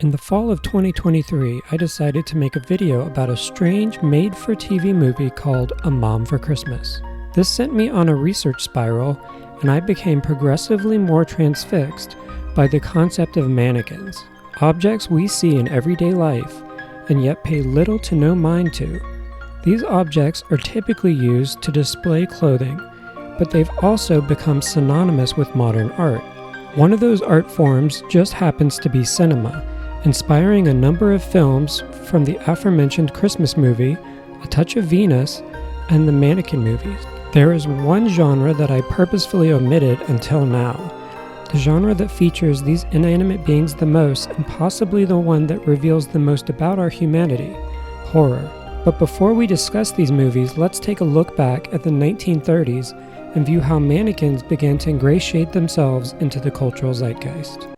In the fall of 2023, I decided to make a video about a strange made-for-TV movie called A Mom for Christmas. This sent me on a research spiral, and I became progressively more transfixed by the concept of mannequins, objects we see in everyday life and yet pay little to no mind to. These objects are typically used to display clothing, but they've also become synonymous with modern art. One of those art forms just happens to be cinema, inspiring a number of films from the aforementioned Christmas movie, A Touch of Venus, and the Mannequin movies. There is one genre that I purposefully omitted until now, the genre that features these inanimate beings the most and possibly the one that reveals the most about our humanity, horror. But before we discuss these movies, let's take a look back at the 1930s and view how mannequins began to ingratiate themselves into the cultural zeitgeist.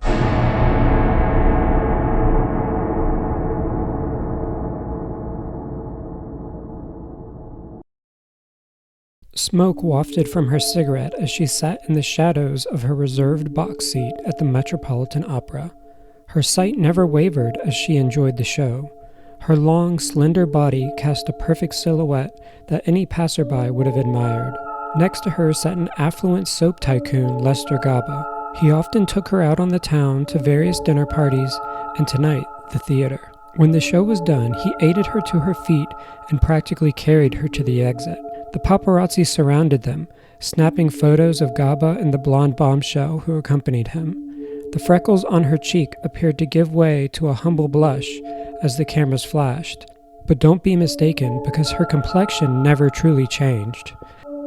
Smoke wafted from her cigarette as she sat in the shadows of her reserved box seat at the Metropolitan Opera. Her sight never wavered as she enjoyed the show. Her long, slender body cast a perfect silhouette that any passerby would have admired. Next to her sat an affluent soap tycoon, Lester Gaba. He often took her out on the town to various dinner parties, and tonight, the theater. When the show was done, he aided her to her feet and practically carried her to the exit. The paparazzi surrounded them, snapping photos of Gaba and the blonde bombshell who accompanied him. The freckles on her cheek appeared to give way to a humble blush as the cameras flashed. But don't be mistaken, because her complexion never truly changed.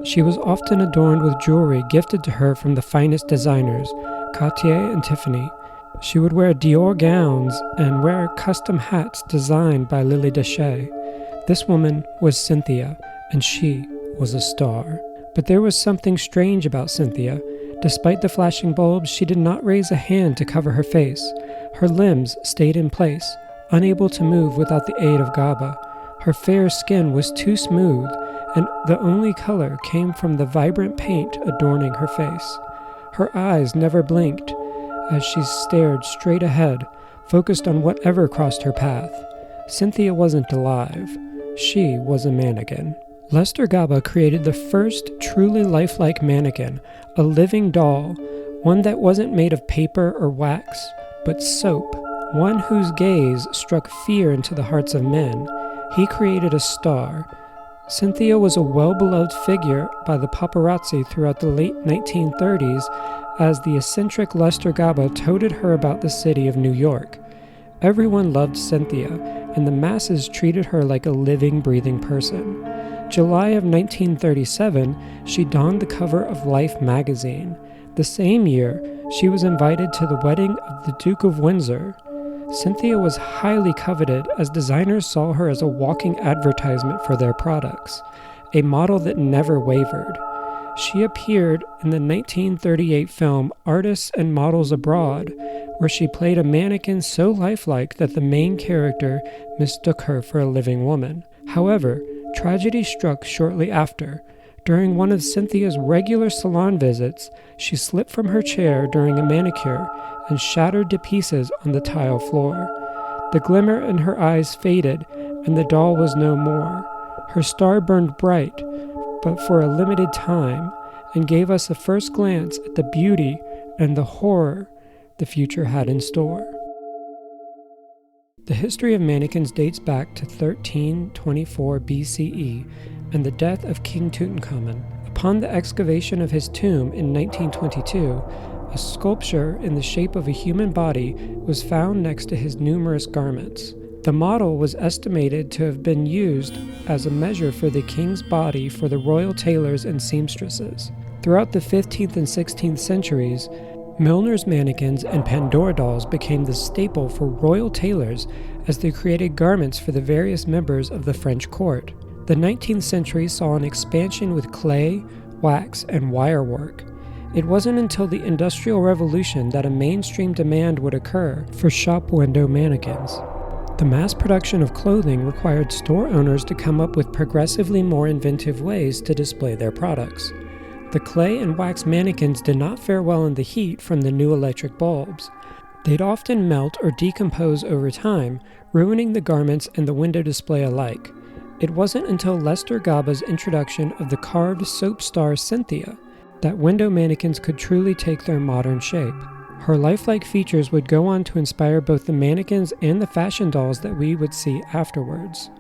She was often adorned with jewelry gifted to her from the finest designers, Cartier and Tiffany. She would wear Dior gowns and wear custom hats designed by Lily Deshay. This woman was Cynthia, and she was a star. But there was something strange about Cynthia. Despite the flashing bulbs, she did not raise a hand to cover her face. Her limbs stayed in place, unable to move without the aid of Gaba. Her fair skin was too smooth, and the only color came from the vibrant paint adorning her face. Her eyes never blinked as she stared straight ahead, focused on whatever crossed her path. Cynthia wasn't alive. She was a mannequin. Lester Gaba created the first truly lifelike mannequin, a living doll, one that wasn't made of paper or wax, but soap, one whose gaze struck fear into the hearts of men. He created a star. Cynthia was a well-beloved figure by the paparazzi throughout the late 1930s as the eccentric Lester Gaba toted her about the city of New York. Everyone loved Cynthia, and the masses treated her like a living, breathing person. July of 1937, she donned the cover of Life magazine. The same year, she was invited to the wedding of the Duke of Windsor. Cynthia was highly coveted as designers saw her as a walking advertisement for their products, a model that never wavered. She appeared in the 1938 film Artists and Models Abroad, where she played a mannequin so lifelike that the main character mistook her for a living woman. However, tragedy struck shortly after. During one of Cynthia's regular salon visits, she slipped from her chair during a manicure and shattered to pieces on the tile floor. The glimmer in her eyes faded, and the doll was no more. Her star burned bright, but for a limited time, and gave us a first glance at the beauty and the horror the future had in store. The history of mannequins dates back to 1324 BCE and the death of King Tutankhamun. Upon the excavation of his tomb in 1922, a sculpture in the shape of a human body was found next to his numerous garments. The model was estimated to have been used as a measure for the king's body for the royal tailors and seamstresses. Throughout the 15th and 16th centuries, Milner's mannequins and Pandora dolls became the staple for royal tailors as they created garments for the various members of the French court. The 19th century saw an expansion with clay, wax, and wire work. It wasn't until the Industrial Revolution that a mainstream demand would occur for shop window mannequins. The mass production of clothing required store owners to come up with progressively more inventive ways to display their products. The clay and wax mannequins did not fare well in the heat from the new electric bulbs. They'd often melt or decompose over time, ruining the garments and the window display alike. It wasn't until Lester Gaba's introduction of the carved soap star Cynthia that window mannequins could truly take their modern shape. Her lifelike features would go on to inspire both the mannequins and the fashion dolls that we would see afterwards.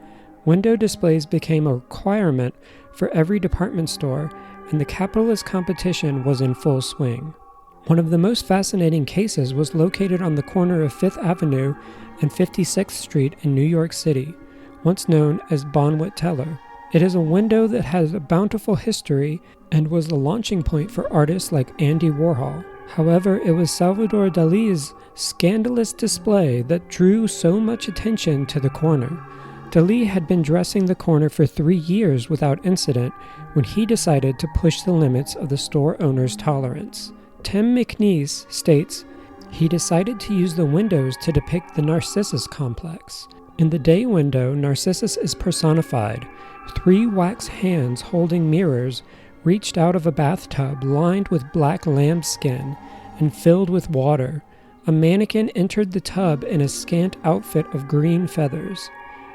Window displays became a requirement for every department store, and the capitalist competition was in full swing. One of the most fascinating cases was located on the corner of 5th Avenue and 56th Street in New York City, once known as Bonwit Teller. It is a window that has a bountiful history and was the launching point for artists like Andy Warhol. However, it was Salvador Dali's scandalous display that drew so much attention to the corner. Dali had been dressing the corner for 3 years without incident when he decided to push the limits of the store owner's tolerance. Tim McNeice states, he decided to use the windows to depict the Narcissus complex. In the day window, Narcissus is personified. 3 wax hands holding mirrors reached out of a bathtub lined with black lambskin and filled with water. A mannequin entered the tub in a scant outfit of green feathers.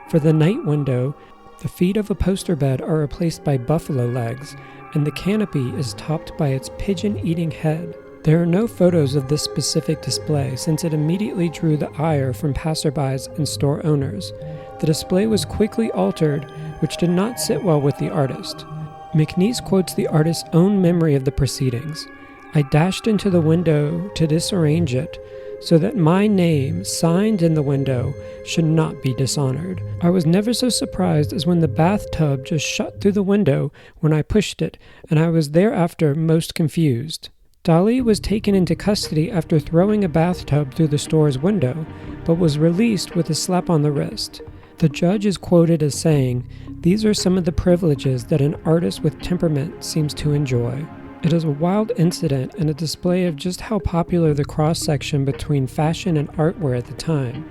For the night window, the feet of a poster bed are replaced by buffalo legs, and the canopy is topped by its pigeon-eating head. There are no photos of this specific display since it immediately drew the ire from passerbys and store owners. The display was quickly altered, which did not sit well with the artist. McNeice quotes the artist's own memory of the proceedings. I dashed into the window to disarrange it so that my name, signed in the window, should not be dishonored. I was never so surprised as when the bathtub just shut through the window when I pushed it, and I was thereafter most confused. Dali was taken into custody after throwing a bathtub through the store's window, but was released with a slap on the wrist. The judge is quoted as saying, "These are some of the privileges that an artist with temperament seems to enjoy." It is a wild incident and a display of just how popular the cross-section between fashion and art were at the time.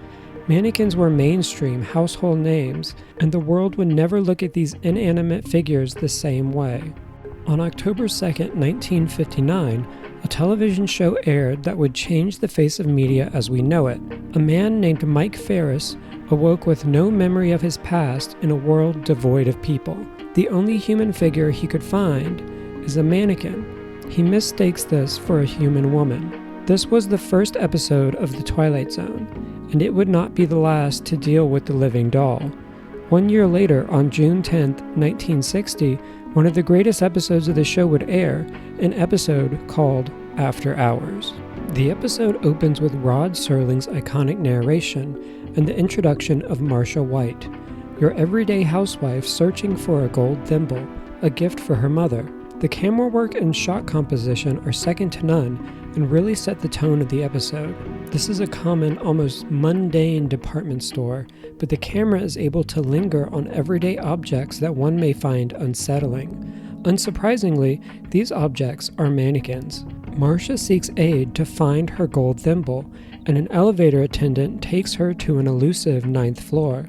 Mannequins were mainstream household names, and the world would never look at these inanimate figures the same way. On October 2, 1959, a television show aired that would change the face of media as we know it. A man named Mike Ferris awoke with no memory of his past in a world devoid of people. The only human figure he could find is a mannequin. He mistakes this for a human woman. This was the first episode of the Twilight Zone, and it would not be the last to deal with the living doll. 1 year later, on June 10, 1960, one of the greatest episodes of the show would air, an episode called After Hours. The episode opens with Rod Serling's iconic narration and the introduction of Marcia White, your everyday housewife searching for a gold thimble, a gift for her mother. The camera work and shot composition are second to none and really set the tone of the episode. This is a common, almost mundane department store, but the camera is able to linger on everyday objects that one may find unsettling. Unsurprisingly, these objects are mannequins. Marcia seeks aid to find her gold thimble, and an elevator attendant takes her to an elusive 9th floor.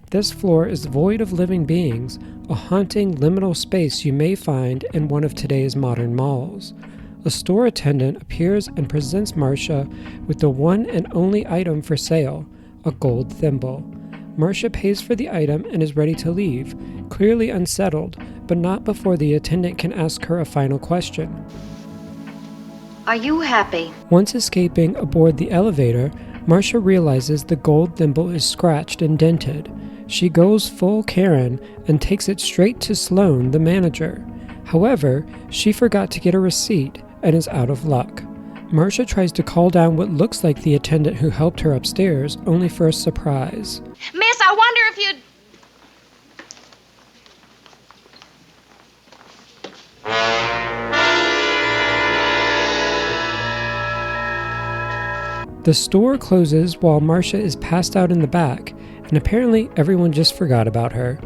This floor is void of living beings, a haunting liminal space you may find in one of today's modern malls. A store attendant appears and presents Marcia with the one and only item for sale, a gold thimble. Marcia pays for the item and is ready to leave, clearly unsettled, but not before the attendant can ask her a final question. Are you happy? Once escaping aboard the elevator, Marcia realizes the gold thimble is scratched and dented. She goes full Karen and takes it straight to Sloan, the manager. However, she forgot to get a receipt and is out of luck. Marcia tries to call down what looks like the attendant who helped her upstairs, only for a surprise. Miss, I wonder if you'd... The store closes while Marcia is passed out in the back, and apparently everyone just forgot about her.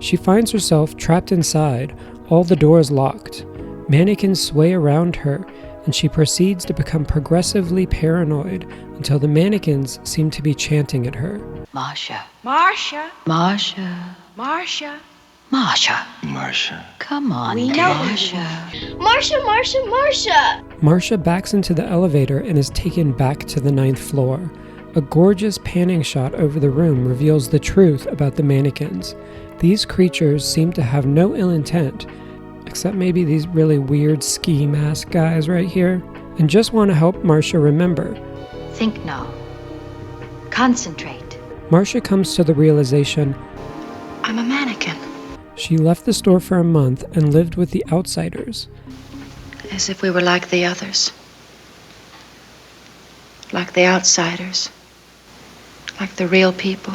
She finds herself trapped inside, all the doors locked. Mannequins sway around her, and she proceeds to become progressively paranoid until the mannequins seem to be chanting at her. Marcia. Marcia. Marcia. Marcia. Marsha. Come on, We know Marsha. Marcia backs into the elevator and is taken back to the 9th floor. A gorgeous panning shot over the room reveals the truth about the mannequins. These creatures seem to have no ill intent, except maybe these really weird ski mask guys right here, and just want to help Marcia remember. Think now. Concentrate. Marcia comes to the realization I'm a mannequin. she left the store for a month and lived with the outsiders. As if we were like the others. Like the outsiders. Like the real people.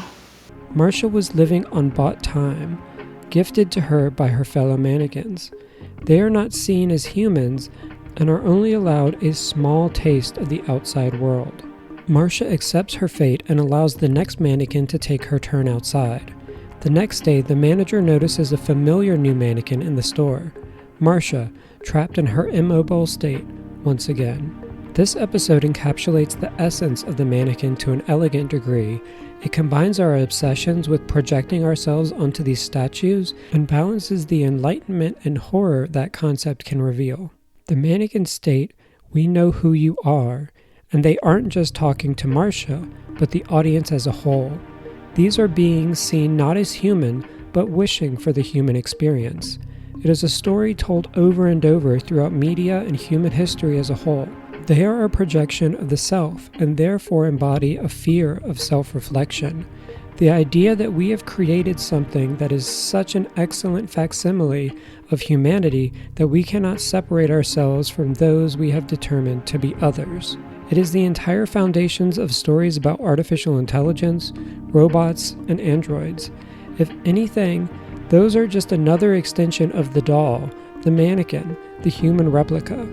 Marcia was living on bought time, gifted to her by her fellow mannequins. They are not seen as humans and are only allowed a small taste of the outside world. Marcia accepts her fate and allows the next mannequin to take her turn outside. The next day, the manager notices a familiar new mannequin in the store, Marcia, trapped in her immobile state once again. This episode encapsulates the essence of the mannequin to an elegant degree. It combines our obsessions with projecting ourselves onto these statues and balances the enlightenment and horror that concept can reveal. The mannequins state, "We know who you are," and they aren't just talking to Marcia, but the audience as a whole. These are beings seen not as human, but wishing for the human experience. It is a story told over and over throughout media and human history as a whole. They are a projection of the self, and therefore embody a fear of self-reflection. The idea that we have created something that is such an excellent facsimile of humanity that we cannot separate ourselves from those we have determined to be others. It is the entire foundations of stories about artificial intelligence, robots, and androids. If anything, those are just another extension of the doll, the mannequin, the human replica.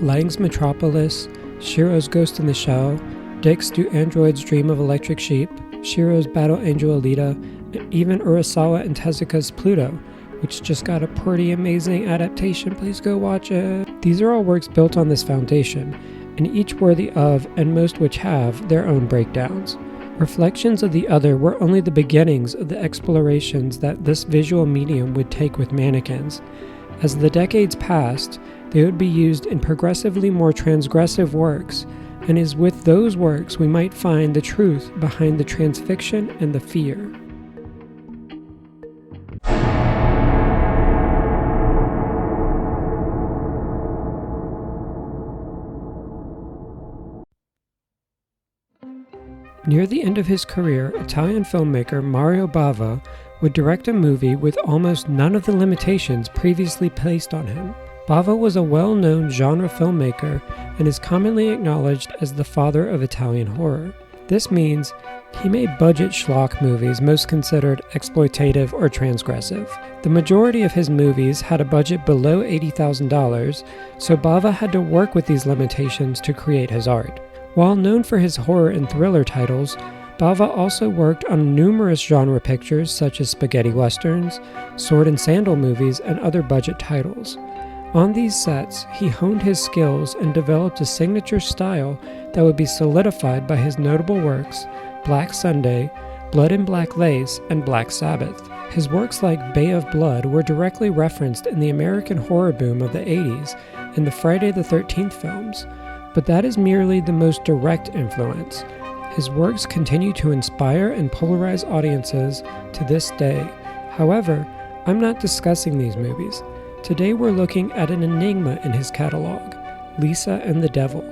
Lang's Metropolis, Shiro's Ghost in the Shell, Dick's Do Androids Dream of Electric Sheep, Shiro's Battle Angel Alita, and even Urasawa and Tezuka's Pluto, which just got a pretty amazing adaptation. Please go watch it. These are all works built on this foundation, and each worthy of, and most which have, their own breakdowns. Reflections of the other were only the beginnings of the explorations that this visual medium would take with mannequins. As the decades passed, they would be used in progressively more transgressive works, and it is with those works we might find the truth behind the transfiction and the fear. Near the end of his career, Italian filmmaker Mario Bava would direct a movie with almost none of the limitations previously placed on him. Bava was a well-known genre filmmaker and is commonly acknowledged as the father of Italian horror. This means he made budget schlock movies most considered exploitative or transgressive. The majority of his movies had a budget below $80,000, so Bava had to work with these limitations to create his art. While known for his horror and thriller titles, Bava also worked on numerous genre pictures such as spaghetti westerns, sword and sandal movies, and other budget titles. On these sets, he honed his skills and developed a signature style that would be solidified by his notable works Black Sunday, Blood and Black Lace, and Black Sabbath. His works like Bay of Blood were directly referenced in the American horror boom of the 80s and the Friday the 13th films, but that is merely the most direct influence. His works continue to inspire and polarize audiences to this day. However, I'm not discussing these movies. Today we're looking at an enigma in his catalog, Lisa and the Devil,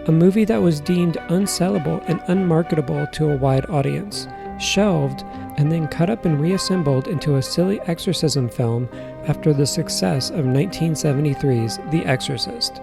a movie that was deemed unsellable and unmarketable to a wide audience, shelved, and then cut up and reassembled into a silly exorcism film after the success of 1973's The Exorcist.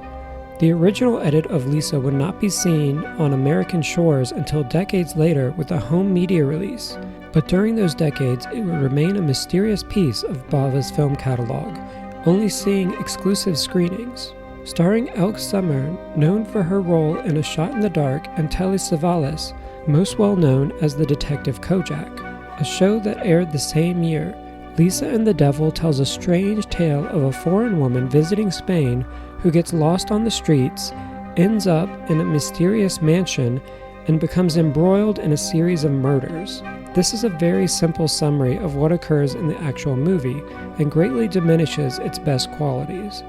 The original edit of Lisa would not be seen on American shores until decades later with a home media release, but during those decades it would remain a mysterious piece of Bava's film catalog, only seeing exclusive screenings. Starring Elke Summer, known for her role in A Shot in the Dark, and Telly Savalas, most well known as the detective Kojak. A show that aired the same year, Lisa and the Devil tells a strange tale of a foreign woman visiting Spain who gets lost on the streets, ends up in a mysterious mansion, and becomes embroiled in a series of murders. This is a very simple summary of what occurs in the actual movie and greatly diminishes its best qualities.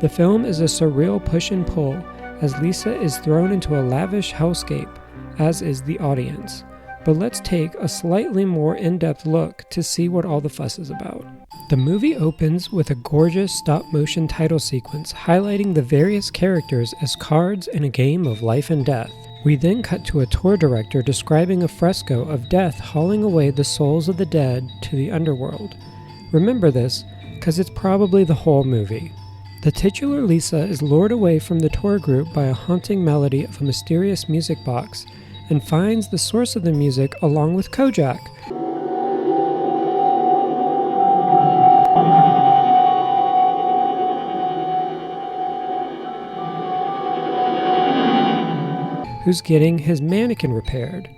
The film is a surreal push and pull as Lisa is thrown into a lavish hellscape, as is the audience. But let's take a slightly more in-depth look to see what all the fuss is about. The movie opens with a gorgeous stop-motion title sequence highlighting the various characters as cards in a game of life and death. We then cut to a tour director describing a fresco of death hauling away the souls of the dead to the underworld. Remember this, because it's probably the whole movie. The titular Lisa is lured away from the tour group by a haunting melody of a mysterious music box and finds the source of the music along with Kojak. Who's getting his mannequin repaired.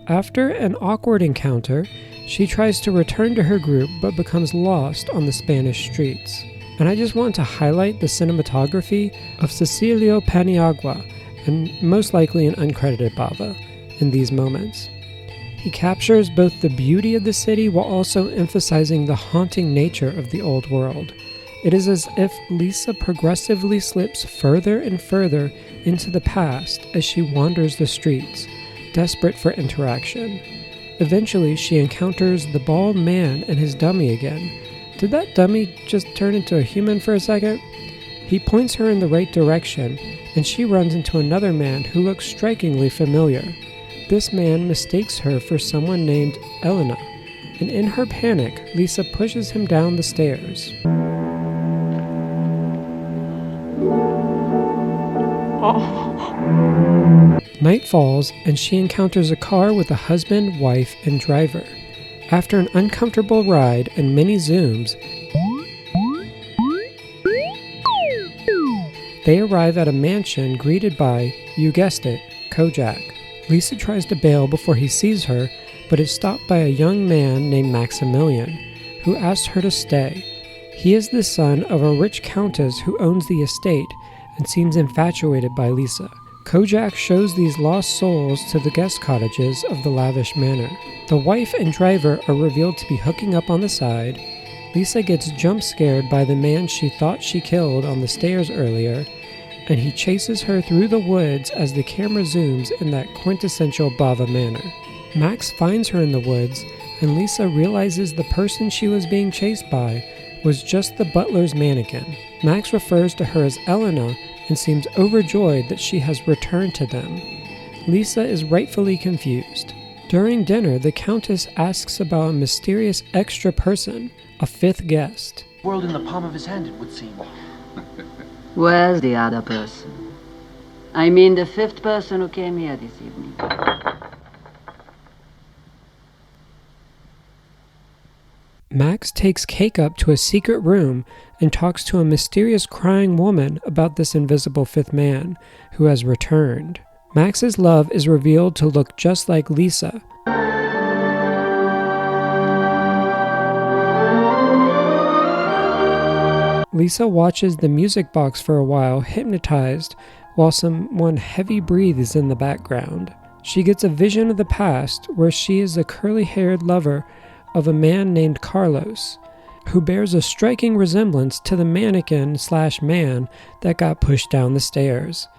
After an awkward encounter, she tries to return to her group but becomes lost on the Spanish streets. And I just want to highlight the cinematography of Cecilio Paniagua, and most likely an uncredited Bava, in these moments. He captures both the beauty of the city while also emphasizing the haunting nature of the old world. It is as if Lisa progressively slips further and further into the past as she wanders the streets, desperate for interaction. Eventually, she encounters the bald man and his dummy again. Did that dummy just turn into a human for a second? He points her in the right direction, and she runs into another man who looks strikingly familiar. This man mistakes her for someone named Elena, and in her panic, Lisa pushes him down the stairs. Night falls, and she encounters a car with a husband, wife, and driver. After an uncomfortable ride and many zooms, they arrive at a mansion greeted by, you guessed it, Kojak. Lisa tries to bail before he sees her, but is stopped by a young man named Maximilian, who asks her to stay. He is the son of a rich countess who owns the estate and seems infatuated by Lisa. Kojak shows these lost souls to the guest cottages of the lavish manor. The wife and driver are revealed to be hooking up on the side. Lisa gets jump scared by the man she thought she killed on the stairs earlier, and he chases her through the woods as the camera zooms in that quintessential Bava manner. Max finds her in the woods, and Lisa realizes the person she was being chased by was just the butler's mannequin. Max refers to her as Elena and seems overjoyed that she has returned to them. Lisa is rightfully confused. During dinner, the Countess asks about a mysterious extra person, a fifth guest. World in the palm of his hand, it would seem. Where's the other person? I mean the fifth person who came here this evening. Max takes Cake up to a secret room and talks to a mysterious crying woman about this invisible fifth man who has returned. Max's love is revealed to look just like Lisa. Lisa watches the music box for a while, hypnotized, while someone heavy breathes in the background. She gets a vision of the past where she is the curly-haired lover of a man named Carlos, who bears a striking resemblance to the mannequin/man that got pushed down the stairs.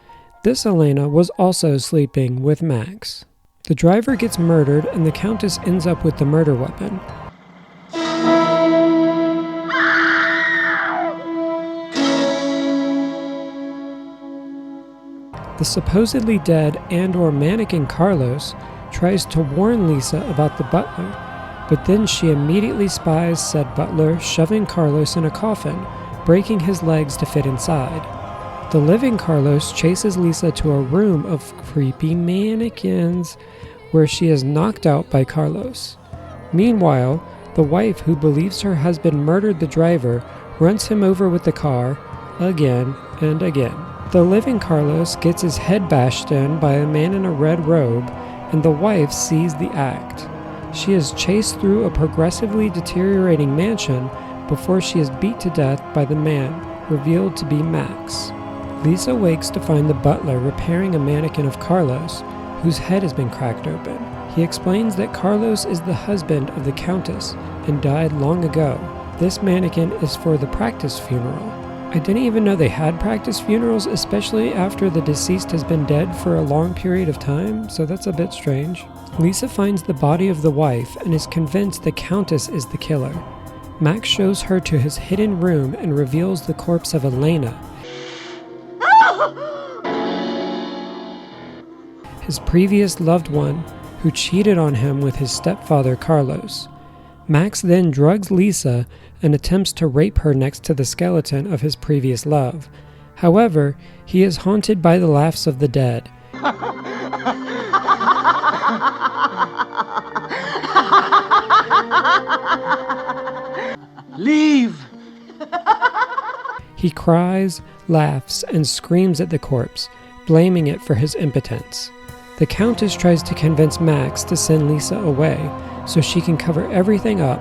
This Elena was also sleeping with Max. The driver gets murdered and the Countess ends up with the murder weapon. The supposedly dead and/or mannequin Carlos tries to warn Lisa about the butler, but then she immediately spies said butler shoving Carlos in a coffin, breaking his legs to fit inside. The living Carlos chases Lisa to a room of creepy mannequins, where she is knocked out by Carlos. Meanwhile, the wife, who believes her husband murdered the driver, runs him over with the car, again and again. The living Carlos gets his head bashed in by a man in a red robe, and the wife sees the act. She is chased through a progressively deteriorating mansion before she is beat to death by the man, revealed to be Max. Lisa wakes to find the butler repairing a mannequin of Carlos, whose head has been cracked open. He explains that Carlos is the husband of the Countess and died long ago. This mannequin is for the practice funeral. I didn't even know they had practice funerals, especially after the deceased has been dead for a long period of time, so that's a bit strange. Lisa finds the body of the wife and is convinced the Countess is the killer. Max shows her to his hidden room and reveals the corpse of Elena, his previous loved one, who cheated on him with his stepfather Carlos. Max then drugs Lisa and attempts to rape her next to the skeleton of his previous love. However, he is haunted by the laughs of the dead. Leave! He cries, laughs, and screams at the corpse, blaming it for his impotence. The Countess tries to convince Max to send Lisa away so she can cover everything up,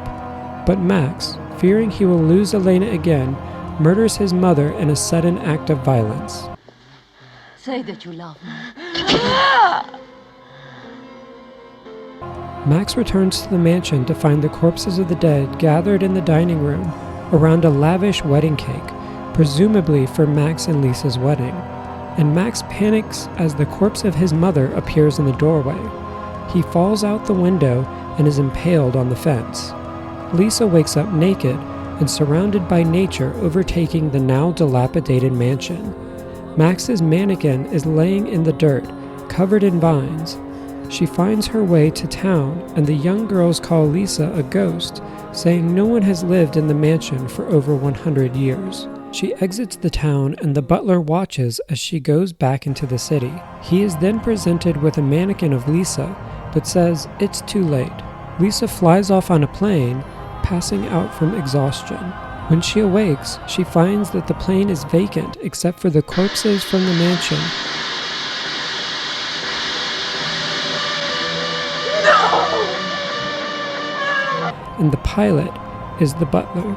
but Max, fearing he will lose Elena again, murders his mother in a sudden act of violence. Say that you love me. Max returns to the mansion to find the corpses of the dead gathered in the dining room around a lavish wedding cake, presumably for Max and Lisa's wedding, and Max panics as the corpse of his mother appears in the doorway. He falls out the window and is impaled on the fence. Lisa wakes up naked and surrounded by nature overtaking the now dilapidated mansion. Max's mannequin is laying in the dirt, covered in vines. She finds her way to town, and the young girls call Lisa a ghost, saying no one has lived in the mansion for over 100 years. She exits the town, and the butler watches as she goes back into the city. He is then presented with a mannequin of Lisa, but says it's too late. Lisa flies off on a plane, passing out from exhaustion. When she awakes, she finds that the plane is vacant except for the corpses from the mansion. And the pilot is the butler.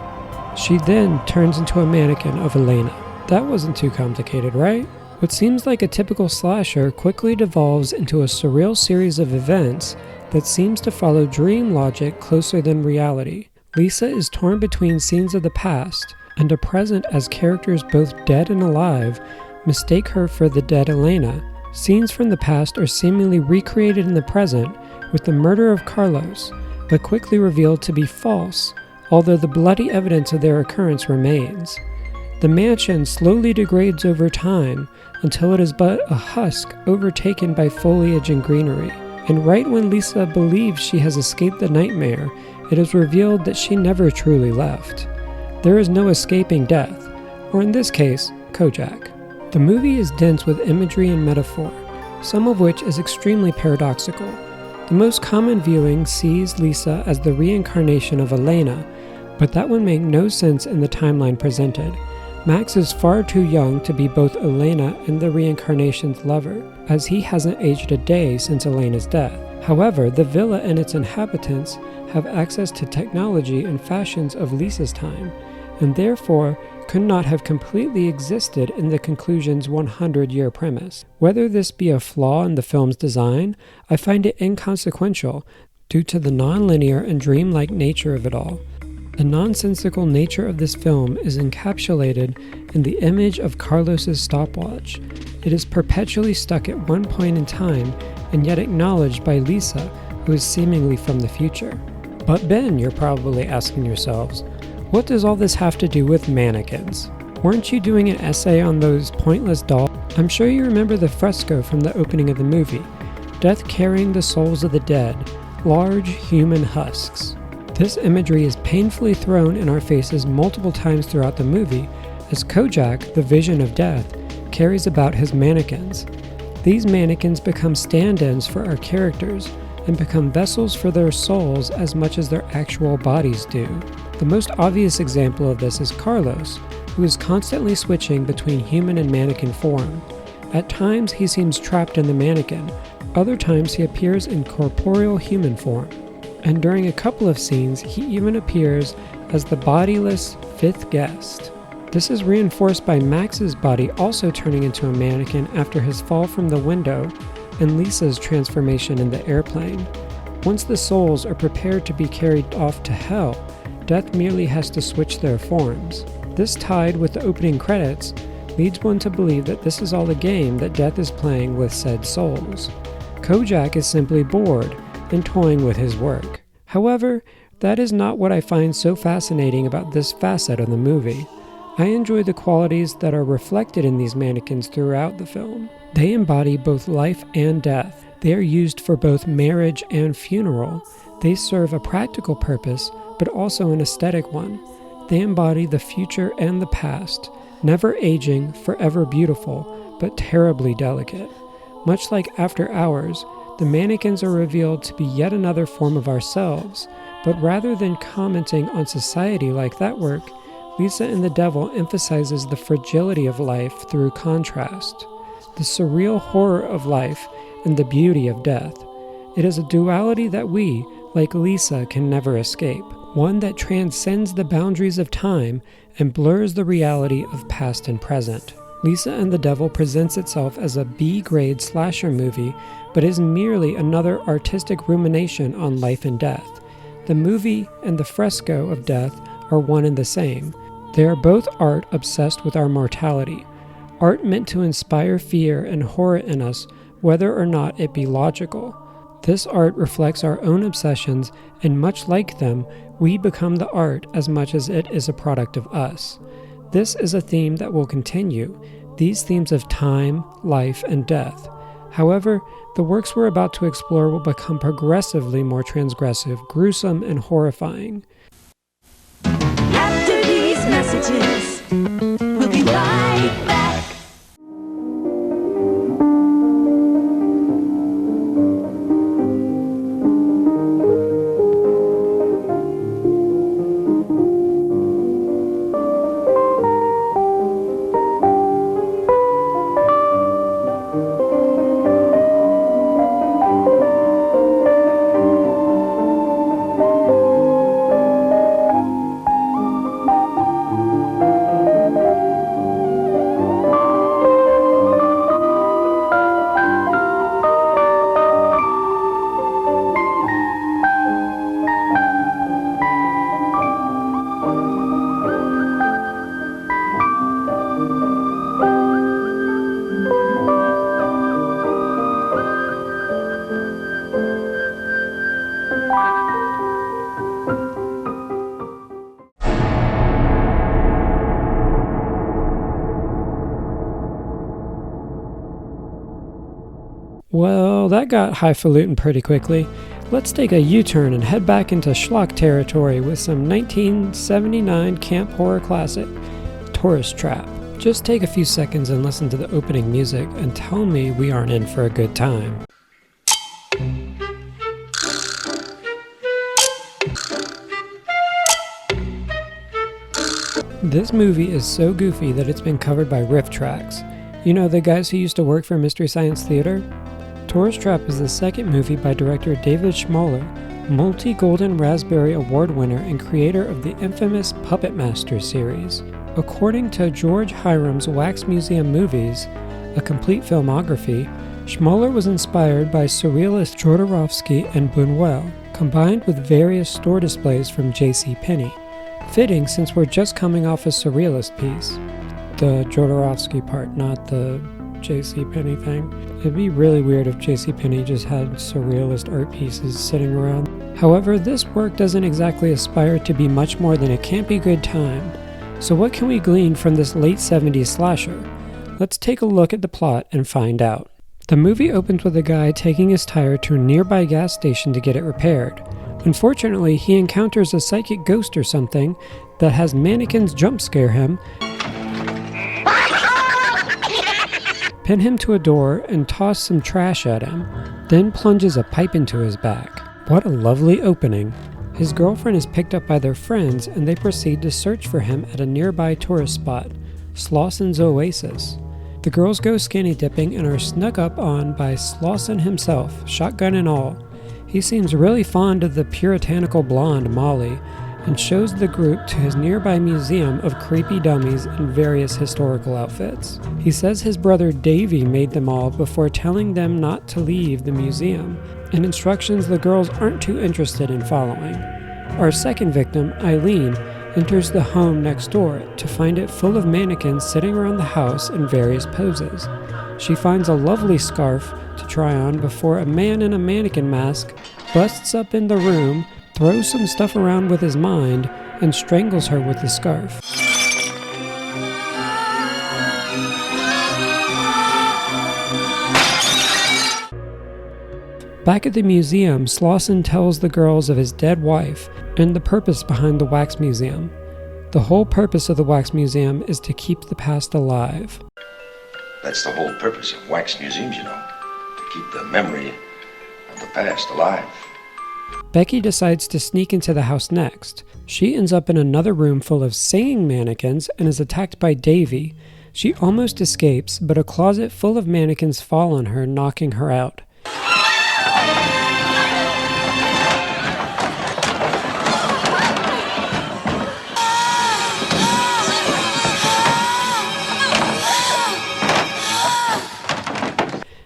She then turns into a mannequin of Elena. That wasn't too complicated, right? What seems like a typical slasher quickly devolves into a surreal series of events that seems to follow dream logic closer than reality. Lisa is torn between scenes of the past and a present as characters both dead and alive mistake her for the dead Elena. Scenes from the past are seemingly recreated in the present with the murder of Carlos, but quickly revealed to be false, although the bloody evidence of their occurrence remains. The mansion slowly degrades over time until it is but a husk overtaken by foliage and greenery. And right when Lisa believes she has escaped the nightmare, it is revealed that she never truly left. There is no escaping death, or in this case, Kojak. The movie is dense with imagery and metaphor, some of which is extremely paradoxical. The most common viewing sees Lisa as the reincarnation of Elena, but that would make no sense in the timeline presented. Max is far too young to be both Elena and the reincarnation's lover, as he hasn't aged a day since Elena's death. However, the villa and its inhabitants have access to technology and fashions of Lisa's time, and therefore could not have completely existed in the conclusion's 100-year premise. Whether this be a flaw in the film's design, I find it inconsequential due to the non-linear and dreamlike nature of it all. The nonsensical nature of this film is encapsulated in the image of Carlos's stopwatch. It is perpetually stuck at one point in time and yet acknowledged by Lisa, who is seemingly from the future. But Ben, you're probably asking yourselves, what does all this have to do with mannequins? Weren't you doing an essay on those pointless dolls? I'm sure you remember the fresco from the opening of the movie, death carrying the souls of the dead, large human husks. This imagery is painfully thrown in our faces multiple times throughout the movie, as Kojak, the vision of death, carries about his mannequins. These mannequins become stand-ins for our characters and become vessels for their souls as much as their actual bodies do. The most obvious example of this is Carlos, who is constantly switching between human and mannequin form. At times he seems trapped in the mannequin, other times he appears in corporeal human form. And during a couple of scenes, he even appears as the bodiless fifth guest. This is reinforced by Max's body also turning into a mannequin after his fall from the window, and Lisa's transformation in the airplane. Once the souls are prepared to be carried off to hell, Death merely has to switch their forms. This, tied with the opening credits, leads one to believe that this is all a game that Death is playing with said souls. Kojak is simply bored and toying with his work. However, that is not what I find so fascinating about this facet of the movie. I enjoy the qualities that are reflected in these mannequins throughout the film. They embody both life and death. They are used for both marriage and funeral. They serve a practical purpose, but also an aesthetic one. They embody the future and the past, never aging, forever beautiful, but terribly delicate. Much like After Hours, the mannequins are revealed to be yet another form of ourselves, but rather than commenting on society like that work, Lisa and the Devil emphasizes the fragility of life through contrast, the surreal horror of life and the beauty of death. It is a duality that we, like Lisa, can never escape, one that transcends the boundaries of time and blurs the reality of past and present. Lisa and the Devil presents itself as a B-grade slasher movie, but is merely another artistic rumination on life and death. The movie and the fresco of death are one and the same. They are both art obsessed with our mortality, art meant to inspire fear and horror in us, whether or not it be logical. This art reflects our own obsessions, and much like them, we become the art as much as it is a product of us. This is a theme that will continue, these themes of time, life, and death. However, the works we're about to explore will become progressively more transgressive, gruesome, and horrifying. After these messages, we'll be right back. Well, that got highfalutin pretty quickly. Let's take a U-turn and head back into schlock territory with some 1979 camp horror classic, Tourist Trap. Just take a few seconds and listen to the opening music and tell me we aren't in for a good time. This movie is so goofy that it's been covered by riff tracks. You know, the guys who used to work for Mystery Science Theater? Tourist Trap is the second movie by director David Schmoller, multi-Golden Raspberry Award winner and creator of the infamous Puppet Master series. According to George Hiram's Wax Museum Movies, a complete filmography, Schmoller was inspired by surrealist Jodorowsky and Buñuel, combined with various store displays from JCPenney. Fitting since we're just coming off a surrealist piece. The Jodorowsky part, not the JCPenney thing. It'd be really weird if JCPenney just had surrealist art pieces sitting around. However, this work doesn't exactly aspire to be much more than a campy good time. So what can we glean from this late 70s slasher? Let's take a look at the plot and find out. The movie opens with a guy taking his tire to a nearby gas station to get it repaired. Unfortunately, he encounters a psychic ghost or something that has mannequins jump scare him, pin him to a door, and toss some trash at him, then plunges a pipe into his back. What a lovely opening. His girlfriend is picked up by their friends and they proceed to search for him at a nearby tourist spot, Slauson's Oasis. The girls go skinny dipping and are snuck up on by Slauson himself, shotgun and all. He seems really fond of the puritanical blonde Molly, and shows the group to his nearby museum of creepy dummies in various historical outfits. He says his brother Davy made them all before telling them not to leave the museum, and instructions the girls aren't too interested in following. Our second victim, Eileen, enters the home next door to find it full of mannequins sitting around the house in various poses. She finds a lovely scarf to try on before a man in a mannequin mask busts up in the room, throws some stuff around with his mind, and strangles her with the scarf. Back at the museum, Slauson tells the girls of his dead wife and the purpose behind the wax museum. The whole purpose of the wax museum is to keep the past alive. That's the whole purpose of wax museums, you know, to keep the memory of the past alive. Becky decides to sneak into the house next. She ends up in another room full of singing mannequins and is attacked by Davy. She almost escapes, but a closet full of mannequins fall on her, knocking her out.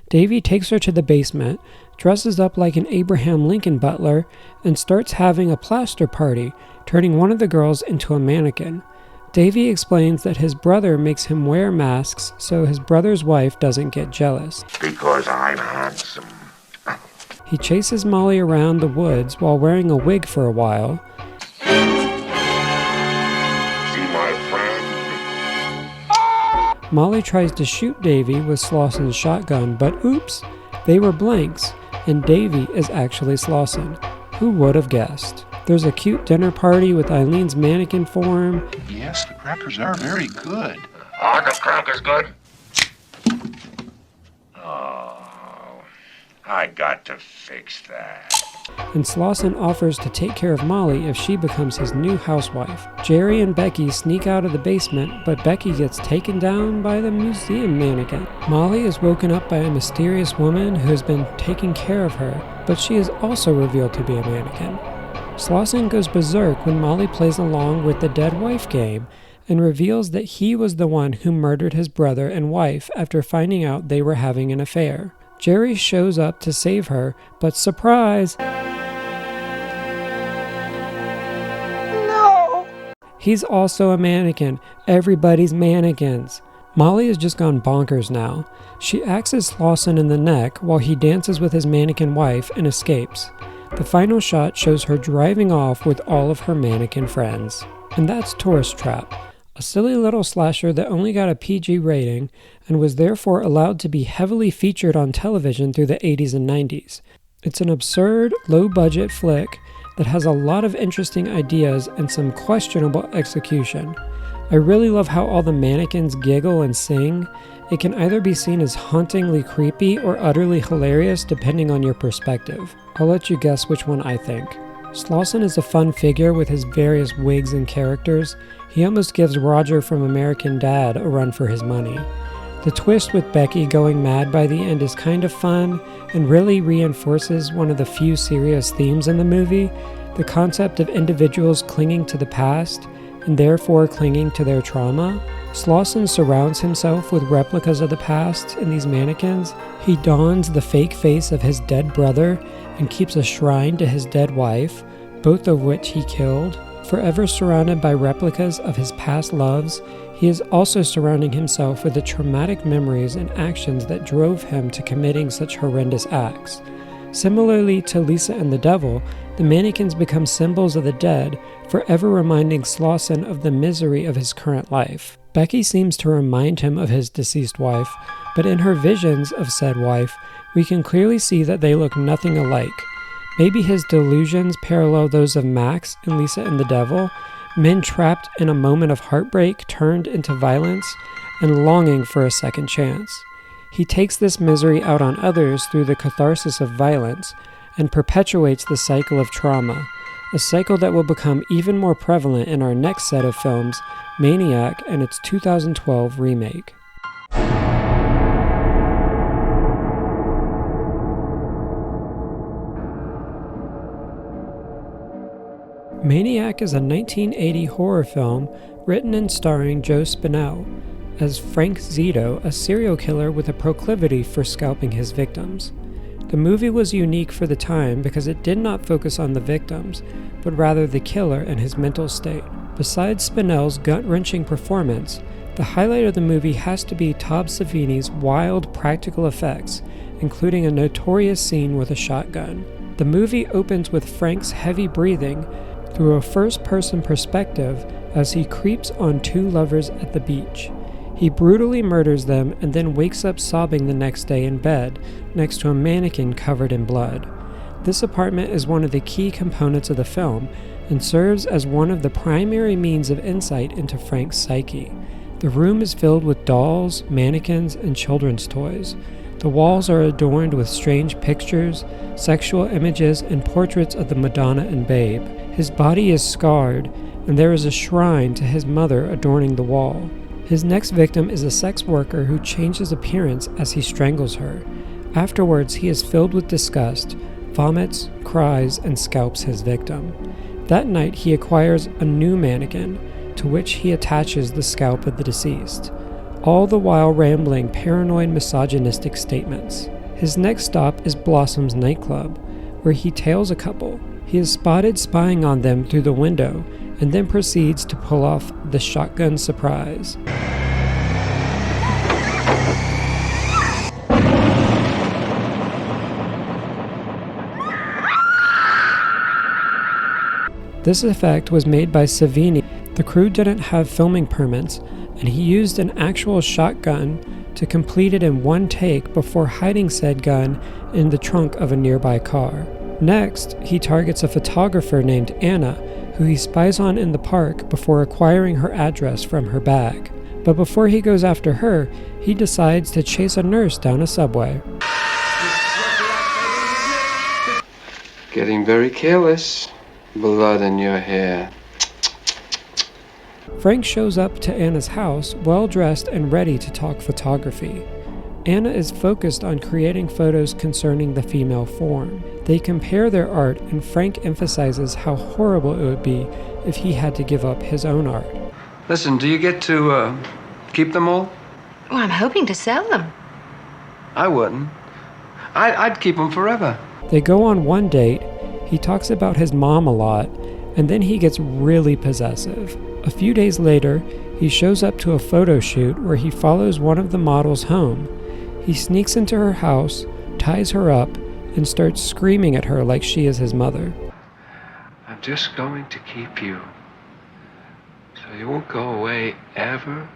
Davy takes her to the basement, dresses up like an Abraham Lincoln butler, and starts having a plaster party, turning one of the girls into a mannequin. Davy explains that his brother makes him wear masks so his brother's wife doesn't get jealous. Because I'm handsome. He chases Molly around the woods while wearing a wig for a while. See my friend? Molly tries to shoot Davy with Slauson's shotgun, but oops, they were blanks, and Davy is actually Slauson. Who would have guessed? There's a cute dinner party with Eileen's mannequin form. Yes, the crackers are very good. Are the crackers good? Oh, I got to fix that. And Slauson offers to take care of Molly if she becomes his new housewife. Jerry and Becky sneak out of the basement, but Becky gets taken down by the museum mannequin. Molly is woken up by a mysterious woman who has been taking care of her, but she is also revealed to be a mannequin. Slauson goes berserk when Molly plays along with the dead wife game and reveals that he was the one who murdered his brother and wife after finding out they were having an affair. Jerry shows up to save her, but surprise! No! He's also a mannequin. Everybody's mannequins. Molly has just gone bonkers now. She axes Slauson in the neck while he dances with his mannequin wife and escapes. The final shot shows her driving off with all of her mannequin friends. And that's Tourist Trap, a silly little slasher that only got a PG rating and was therefore allowed to be heavily featured on television through the 80s and 90s. It's an absurd, low-budget flick that has a lot of interesting ideas and some questionable execution. I really love how all the mannequins giggle and sing. It can either be seen as hauntingly creepy or utterly hilarious depending on your perspective. I'll let you guess which one I think. Slauson is a fun figure with his various wigs and characters. He almost gives Roger from American Dad a run for his money. The twist with Becky going mad by the end is kind of fun and really reinforces one of the few serious themes in the movie, the concept of individuals clinging to the past and therefore clinging to their trauma. Slauson surrounds himself with replicas of the past in these mannequins. He dons the fake face of his dead brother and keeps a shrine to his dead wife, both of which he killed. Forever surrounded by replicas of his past loves, he is also surrounding himself with the traumatic memories and actions that drove him to committing such horrendous acts. Similarly to Lisa and the Devil, the mannequins become symbols of the dead, forever reminding Slauson of the misery of his current life. Becky seems to remind him of his deceased wife, but in her visions of said wife, we can clearly see that they look nothing alike. Maybe his delusions parallel those of Max and Lisa and the Devil, men trapped in a moment of heartbreak turned into violence and longing for a second chance. He takes this misery out on others through the catharsis of violence and perpetuates the cycle of trauma, a cycle that will become even more prevalent in our next set of films, Maniac and its 2012 remake. Maniac is a 1980 horror film written and starring Joe Spinell as Frank Zito, a serial killer with a proclivity for scalping his victims. The movie was unique for the time because it did not focus on the victims, but rather the killer and his mental state. Besides Spinell's gut-wrenching performance, the highlight of the movie has to be Todd Savini's wild practical effects, including a notorious scene with a shotgun. The movie opens with Frank's heavy breathing through a first-person perspective as he creeps on two lovers at the beach. He brutally murders them and then wakes up sobbing the next day in bed next to a mannequin covered in blood. This apartment is one of the key components of the film and serves as one of the primary means of insight into Frank's psyche. The room is filled with dolls, mannequins, and children's toys. The walls are adorned with strange pictures, sexual images, and portraits of the Madonna and Babe. His body is scarred, and there is a shrine to his mother adorning the wall. His next victim is a sex worker who changes appearance as he strangles her. Afterwards, he is filled with disgust, vomits, cries, and scalps his victim. That night, he acquires a new mannequin, to which he attaches the scalp of the deceased, all the while rambling paranoid misogynistic statements. His next stop is Blossom's nightclub, where he tails a couple. He is spotted spying on them through the window, and then proceeds to pull off the shotgun surprise. This effect was made by Savini. The crew didn't have filming permits, and he used an actual shotgun to complete it in one take before hiding said gun in the trunk of a nearby car. Next, he targets a photographer named Anna, who he spies on in the park before acquiring her address from her bag. But before he goes after her, he decides to chase a nurse down a subway. Getting very careless. Blood in your hair. Frank shows up to Anna's house, well-dressed and ready to talk photography. Anna is focused on creating photos concerning the female form. They compare their art, and Frank emphasizes how horrible it would be if he had to give up his own art. Listen, do you get to keep them all? Well, I'm hoping to sell them. I wouldn't. I'd keep them forever. They go on one date. He talks about his mom a lot, and then he gets really possessive. A few days later, he shows up to a photo shoot where he follows one of the models home. He sneaks into her house, ties her up, and starts screaming at her like she is his mother. I'm just going to keep you, so you won't go away ever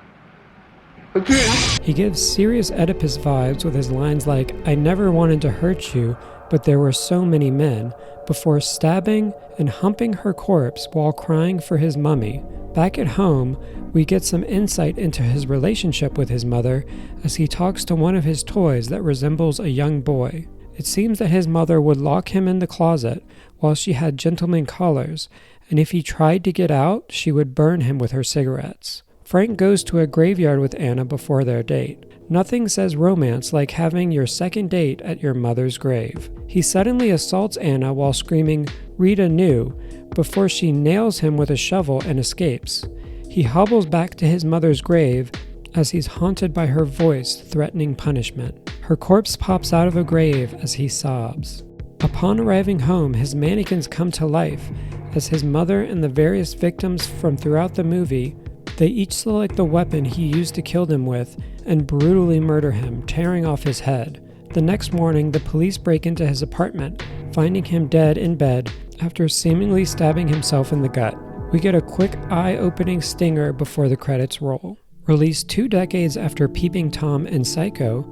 again. He gives serious Oedipus vibes with his lines like, "I never wanted to hurt you, but there were so many men," before stabbing and humping her corpse while crying for his mummy. Back at home, we get some insight into his relationship with his mother as he talks to one of his toys that resembles a young boy. It seems that his mother would lock him in the closet while she had gentleman collars, and if he tried to get out, she would burn him with her cigarettes. Frank goes to a graveyard with Anna before their date. Nothing says romance like having your second date at your mother's grave. He suddenly assaults Anna while screaming, "Rita knew," before she nails him with a shovel and escapes. He hobbles back to his mother's grave as he's haunted by her voice threatening punishment. Her corpse pops out of a grave as he sobs. Upon arriving home, his mannequins come to life as his mother and the various victims from throughout the movie. They each select the weapon he used to kill them with and brutally murder him, tearing off his head. The next morning, the police break into his apartment, finding him dead in bed after seemingly stabbing himself in the gut. We get a quick eye-opening stinger before the credits roll. Released 2 decades after Peeping Tom and Psycho,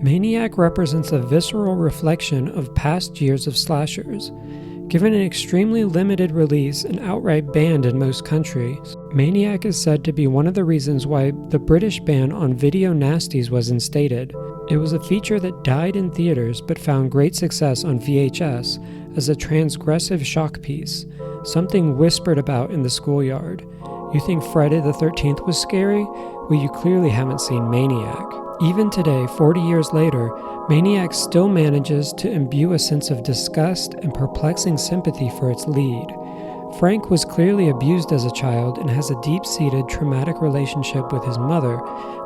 Maniac represents a visceral reflection of past years of slashers. Given an extremely limited release and outright banned in most countries, Maniac is said to be one of the reasons why the British ban on video nasties was instated. It was a feature that died in theaters but found great success on VHS as a transgressive shock piece, something whispered about in the schoolyard. You think Friday the 13th was scary? Well, you clearly haven't seen Maniac. Even today, 40 years later, Maniac still manages to imbue a sense of disgust and perplexing sympathy for its lead. Frank was clearly abused as a child and has a deep-seated traumatic relationship with his mother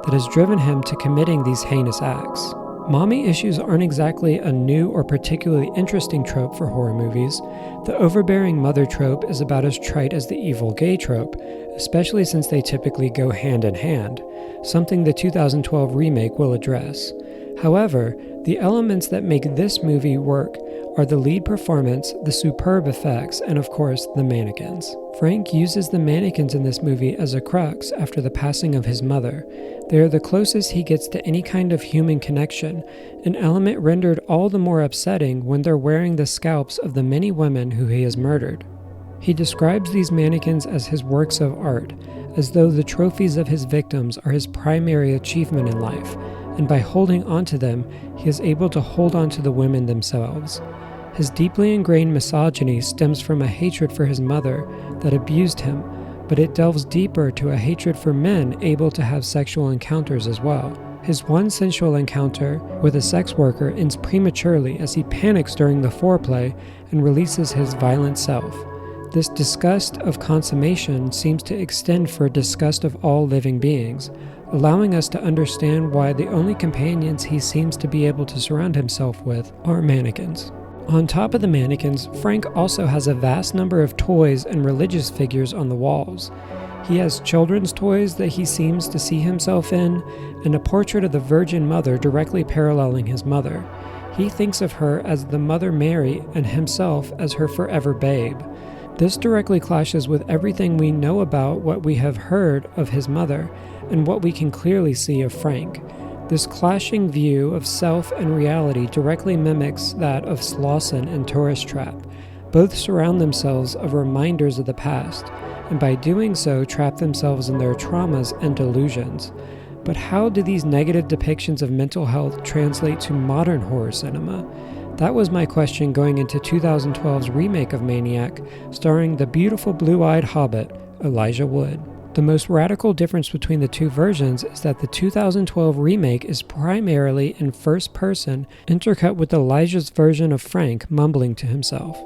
that has driven him to committing these heinous acts. Mommy issues aren't exactly a new or particularly interesting trope for horror movies. The overbearing mother trope is about as trite as the evil gay trope, especially since they typically go hand in hand, something the 2012 remake will address. However, the elements that make this movie work are the lead performance, the superb effects, and of course, the mannequins. Frank uses the mannequins in this movie as a crux after the passing of his mother. They are the closest he gets to any kind of human connection, an element rendered all the more upsetting when they're wearing the scalps of the many women who he has murdered. He describes these mannequins as his works of art, as though the trophies of his victims are his primary achievement in life, and by holding onto them, he is able to hold on to the women themselves. His deeply ingrained misogyny stems from a hatred for his mother that abused him, but it delves deeper to a hatred for men able to have sexual encounters as well. His one sensual encounter with a sex worker ends prematurely as he panics during the foreplay and releases his violent self. This disgust of consummation seems to extend for disgust of all living beings, allowing us to understand why the only companions he seems to be able to surround himself with are mannequins. On top of the mannequins, Frank also has a vast number of toys and religious figures on the walls. He has children's toys that he seems to see himself in, and a portrait of the Virgin Mother directly paralleling his mother. He thinks of her as the Mother Mary and himself as her forever babe. This directly clashes with everything we know about what we have heard of his mother, and what we can clearly see of Frank. This clashing view of self and reality directly mimics that of Slauson and Tourist Trap. Both surround themselves of reminders of the past, and by doing so trap themselves in their traumas and delusions. But how do these negative depictions of mental health translate to modern horror cinema? That was my question going into 2012's remake of Maniac, starring the beautiful blue-eyed hobbit, Elijah Wood. The most radical difference between the two versions is that the 2012 remake is primarily in first person, intercut with Elijah's version of Frank mumbling to himself.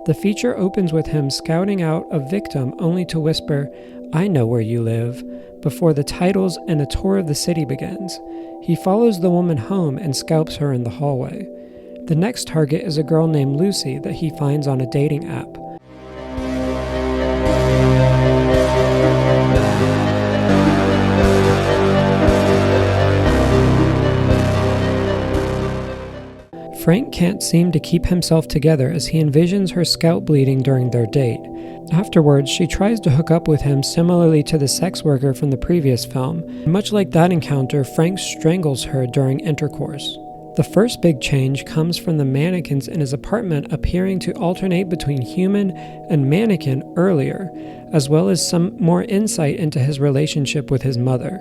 The feature opens with him scouting out a victim only to whisper, "I know where you live," before the titles and a tour of the city begins. He follows the woman home and scalps her in the hallway. The next target is a girl named Lucy that he finds on a dating app. Frank can't seem to keep himself together as he envisions her scalp bleeding during their date. Afterwards, she tries to hook up with him similarly to the sex worker from the previous film. Much like that encounter, Frank strangles her during intercourse. The first big change comes from the mannequins in his apartment appearing to alternate between human and mannequin earlier, as well as some more insight into his relationship with his mother.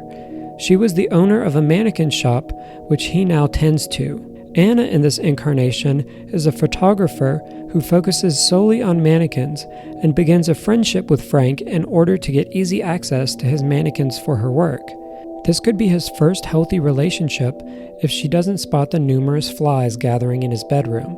She was the owner of a mannequin shop, which he now tends to. Anna in this incarnation is a photographer who focuses solely on mannequins and begins a friendship with Frank in order to get easy access to his mannequins for her work. This could be his first healthy relationship if she doesn't spot the numerous flies gathering in his bedroom.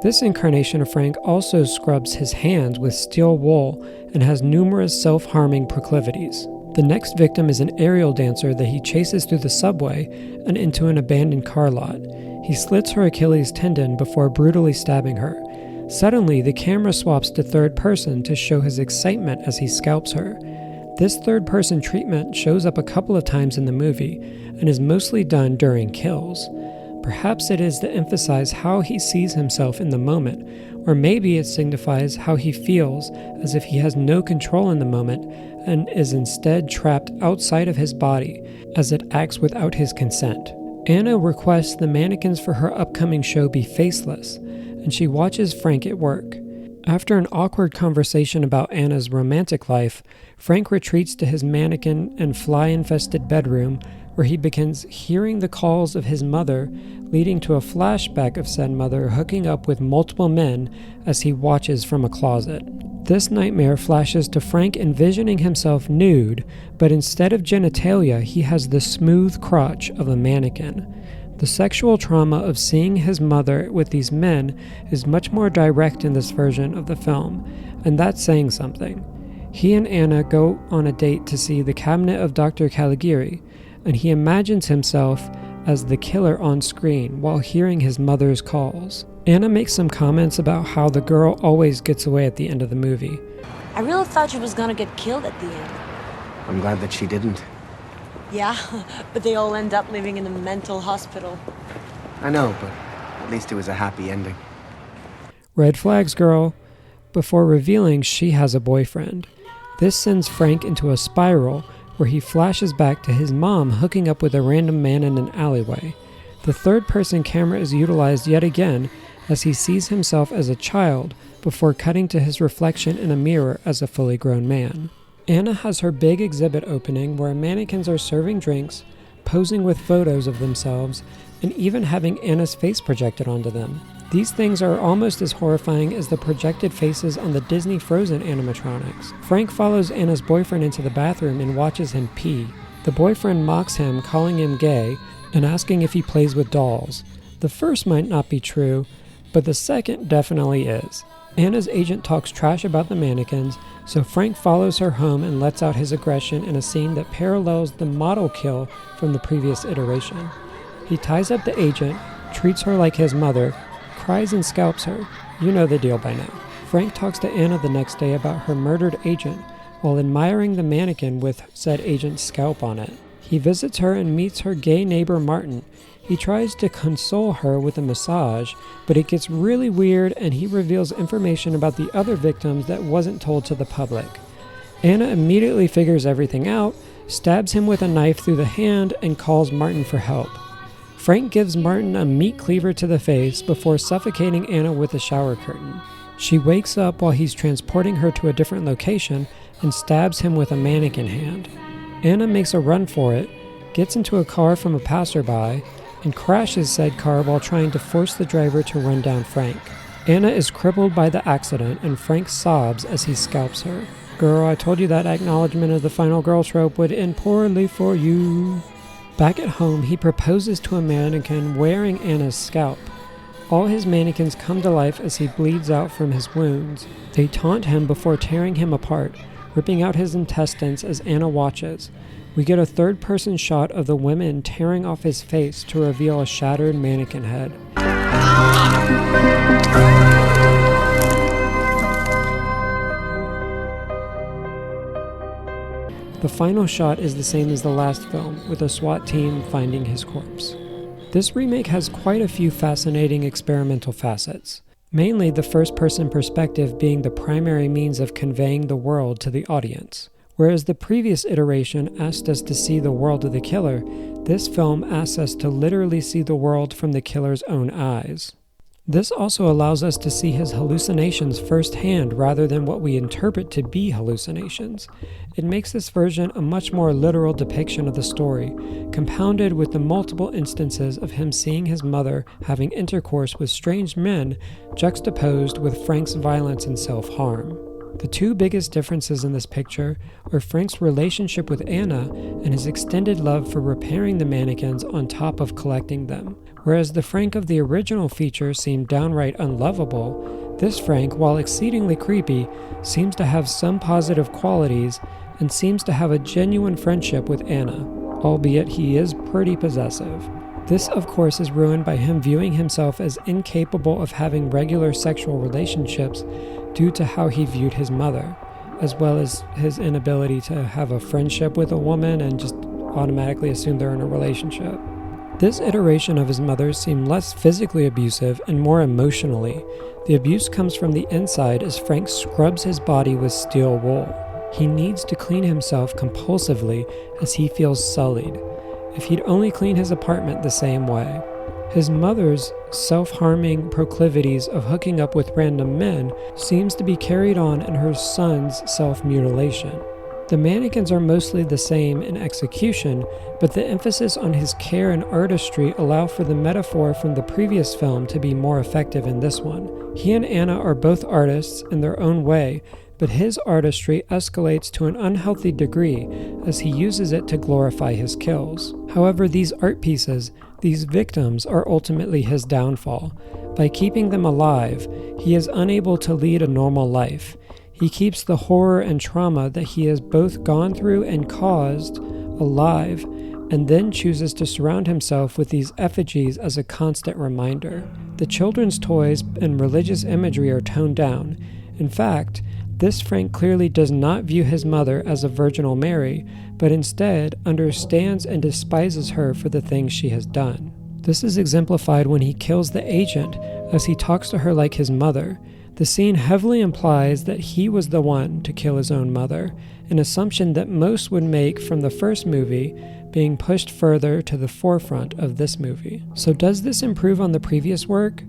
This incarnation of Frank also scrubs his hands with steel wool and has numerous self-harming proclivities. The next victim is an aerial dancer that he chases through the subway and into an abandoned car lot. He slits her Achilles tendon before brutally stabbing her. Suddenly, the camera swaps to third person to show his excitement as he scalps her. This third person treatment shows up a couple of times in the movie and is mostly done during kills. Perhaps it is to emphasize how he sees himself in the moment, or maybe it signifies how he feels as if he has no control in the moment and is instead trapped outside of his body as it acts without his consent. Anna requests the mannequins for her upcoming show be faceless, and she watches Frank at work. After an awkward conversation about Anna's romantic life, Frank retreats to his mannequin and fly-infested bedroom where he begins hearing the calls of his mother, leading to a flashback of said mother hooking up with multiple men as he watches from a closet. This nightmare flashes to Frank envisioning himself nude, but instead of genitalia, he has the smooth crotch of a mannequin. The sexual trauma of seeing his mother with these men is much more direct in this version of the film, and that's saying something. He and Anna go on a date to see The Cabinet of Dr. Caligari, and he imagines himself as the killer on screen while hearing his mother's calls. Anna makes some comments about how the girl always gets away at the end of the movie. I really thought she was gonna get killed at the end. I'm glad that she didn't. Yeah, but they all end up living in a mental hospital. I know, but at least it was a happy ending. Red flags, girl, before revealing she has a boyfriend. This sends Frank into a spiral where he flashes back to his mom hooking up with a random man in an alleyway. The third-person camera is utilized yet again as he sees himself as a child before cutting to his reflection in a mirror as a fully grown man. Anna has her big exhibit opening where mannequins are serving drinks, posing with photos of themselves, and even having Anna's face projected onto them. These things are almost as horrifying as the projected faces on the Disney Frozen animatronics. Frank follows Anna's boyfriend into the bathroom and watches him pee. The boyfriend mocks him, calling him gay, and asking if he plays with dolls. The first might not be true, but the second definitely is. Anna's agent talks trash about the mannequins, so Frank follows her home and lets out his aggression in a scene that parallels the model kill from the previous iteration. He ties up the agent, treats her like his mother, cries and scalps her. You know the deal by now. Frank talks to Anna the next day about her murdered agent while admiring the mannequin with said agent's scalp on it. He visits her and meets her gay neighbor Martin. He tries to console her with a massage, but it gets really weird and he reveals information about the other victims that wasn't told to the public. Anna immediately figures everything out, stabs him with a knife through the hand, and calls Martin for help. Frank gives Martin a meat cleaver to the face before suffocating Anna with a shower curtain. She wakes up while he's transporting her to a different location and stabs him with a mannequin hand. Anna makes a run for it, gets into a car from a passerby, and crashes said car while trying to force the driver to run down Frank. Anna is crippled by the accident and Frank sobs as he scalps her. Girl, I told you that acknowledgement of the final girl trope would end poorly for you. Back at home, he proposes to a mannequin wearing Anna's scalp. All his mannequins come to life as he bleeds out from his wounds. They taunt him before tearing him apart, ripping out his intestines as Anna watches. We get a third-person shot of the women tearing off his face to reveal a shattered mannequin head. The final shot is the same as the last film, with a SWAT team finding his corpse. This remake has quite a few fascinating experimental facets, mainly the first-person perspective being the primary means of conveying the world to the audience. Whereas the previous iteration asked us to see the world of the killer, this film asks us to literally see the world from the killer's own eyes. This also allows us to see his hallucinations firsthand rather than what we interpret to be hallucinations. It makes this version a much more literal depiction of the story, compounded with the multiple instances of him seeing his mother having intercourse with strange men juxtaposed with Frank's violence and self-harm. The two biggest differences in this picture are Frank's relationship with Anna and his extended love for repairing the mannequins on top of collecting them. Whereas the Frank of the original feature seemed downright unlovable, this Frank, while exceedingly creepy, seems to have some positive qualities and seems to have a genuine friendship with Anna, albeit he is pretty possessive. This, of course, is ruined by him viewing himself as incapable of having regular sexual relationships due to how he viewed his mother, as well as his inability to have a friendship with a woman and just automatically assume they're in a relationship. This iteration of his mother seemed less physically abusive and more emotionally. The abuse comes from the inside as Frank scrubs his body with steel wool. He needs to clean himself compulsively as he feels sullied. If he'd only clean his apartment the same way. His mother's self-harming proclivities of hooking up with random men seems to be carried on in her son's self-mutilation. The mannequins are mostly the same in execution, but the emphasis on his care and artistry allow for the metaphor from the previous film to be more effective in this one. He and Anna are both artists in their own way, but his artistry escalates to an unhealthy degree as he uses it to glorify his kills. However, these art pieces, These victims are ultimately his downfall. By keeping them alive, he is unable to lead a normal life. He keeps the horror and trauma that he has both gone through and caused alive, and then chooses to surround himself with these effigies as a constant reminder. The children's toys and religious imagery are toned down. In fact, this Frank clearly does not view his mother as a Virginal Mary, but instead understands and despises her for the things she has done. This is exemplified when he kills the agent, as he talks to her like his mother. The scene heavily implies that he was the one to kill his own mother, an assumption that most would make from the first movie being pushed further to the forefront of this movie. So does this improve on the previous work?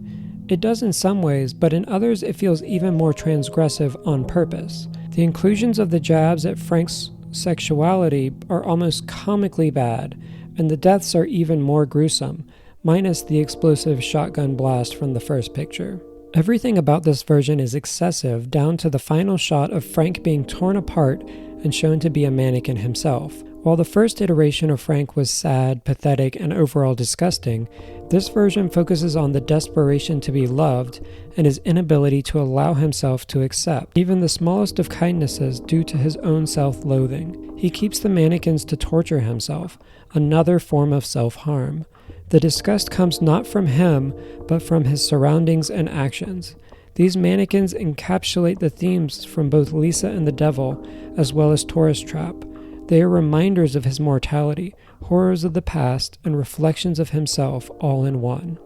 It does in some ways, but in others it feels even more transgressive on purpose. The inclusions of the jabs at Frank's sexuality are almost comically bad, and the deaths are even more gruesome, minus the explosive shotgun blast from the first picture. Everything about this version is excessive, down to the final shot of Frank being torn apart and shown to be a mannequin himself. While the first iteration of Frank was sad, pathetic, and overall disgusting, this version focuses on the desperation to be loved and his inability to allow himself to accept even the smallest of kindnesses due to his own self-loathing. He keeps the mannequins to torture himself, another form of self-harm. The disgust comes not from him, but from his surroundings and actions. These mannequins encapsulate the themes from both Lisa and the Devil, as well as Tourist Trap. They are reminders of his mortality, horrors of the past, and reflections of himself all in one.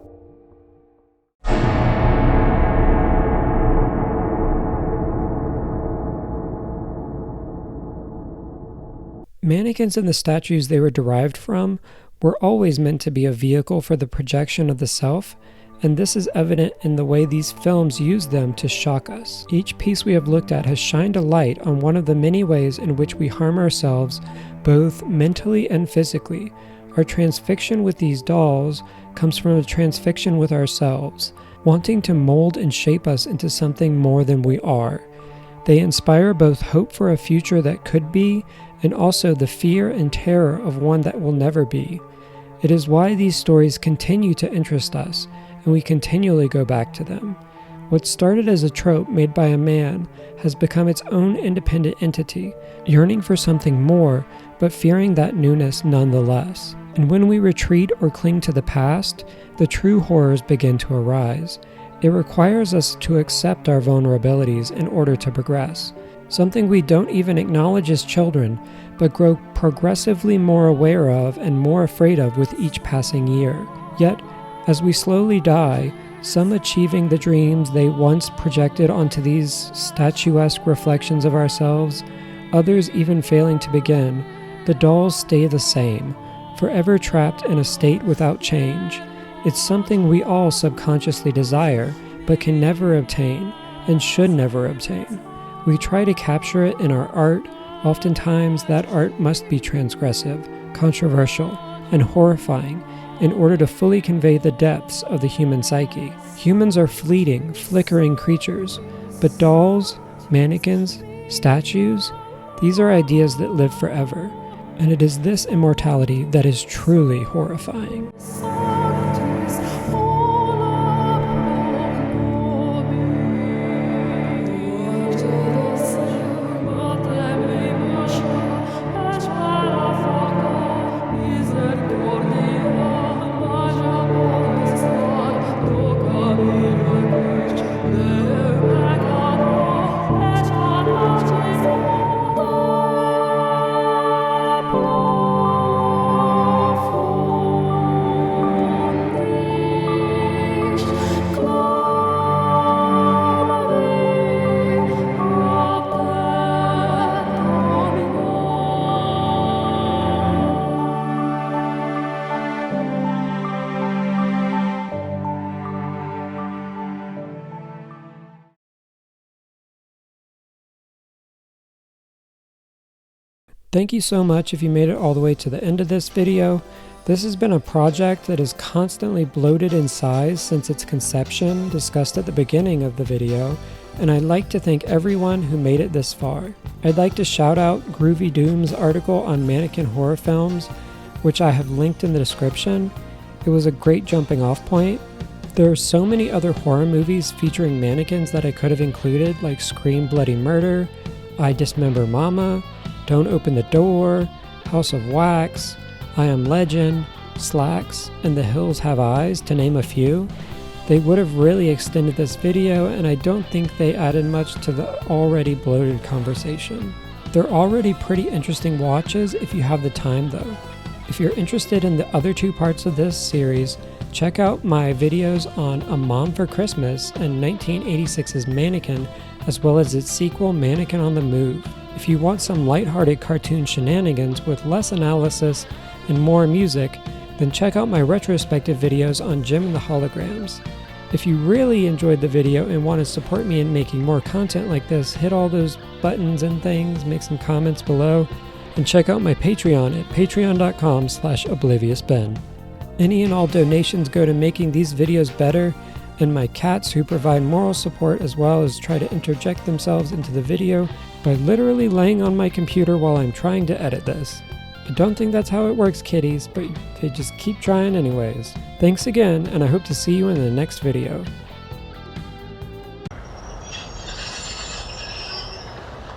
Mannequins and the statues they were derived from were always meant to be a vehicle for the projection of the self, and this is evident in the way these films use them to shock us. Each piece we have looked at has shined a light on one of the many ways in which we harm ourselves, both mentally and physically. Our transfixion with these dolls comes from a transfixion with ourselves, wanting to mold and shape us into something more than we are. They inspire both hope for a future that could be, and also the fear and terror of one that will never be. It is why these stories continue to interest us, and we continually go back to them. What started as a trope made by a man has become its own independent entity, yearning for something more, but fearing that newness nonetheless. And when we retreat or cling to the past, the true horrors begin to arise. It requires us to accept our vulnerabilities in order to progress, something we don't even acknowledge as children, but grow progressively more aware of and more afraid of with each passing year. Yet, as we slowly die, some achieving the dreams they once projected onto these statuesque reflections of ourselves, others even failing to begin, the dolls stay the same, forever trapped in a state without change. It's something we all subconsciously desire, but can never obtain, and should never obtain. We try to capture it in our art. Oftentimes that art must be transgressive, controversial, and horrifying in order to fully convey the depths of the human psyche. Humans are fleeting, flickering creatures, but dolls, mannequins, statues, these are ideas that live forever, and it is this immortality that is truly horrifying. Thank you so much if you made it all the way to the end of this video. This has been a project that is constantly bloated in size since its conception, discussed at the beginning of the video, and I'd like to thank everyone who made it this far. I'd like to shout out Groovy Doom's article on Mannequin horror films, which I have linked in the description. It was a great jumping off point. There are so many other horror movies featuring mannequins that I could have included, like Scream Bloody Murder, I Dismember Mama, Don't Open the Door, House of Wax, I Am Legend, Slacks, and The Hills Have Eyes, to name a few. They would have really extended this video, and I don't think they added much to the already bloated conversation. They're already pretty interesting watches if you have the time though. If you're interested in the other two parts of this series, check out my videos on A Mom for Christmas and 1986's Mannequin, as well as its sequel Mannequin on the Move. If you want some lighthearted cartoon shenanigans with less analysis and more music, then check out my retrospective videos on Jim and the Holograms. If you really enjoyed the video and want to support me in making more content like this, hit all those buttons and things, make some comments below, and check out my Patreon at patreon.com/obliviousben. Any and all donations go to making these videos better, and my cats who provide moral support as well as try to interject themselves into the video by literally laying on my computer while I'm trying to edit this. I don't think that's how it works, kitties, but they just keep trying anyways. Thanks again, and I hope to see you in the next video.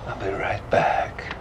I'll be right back.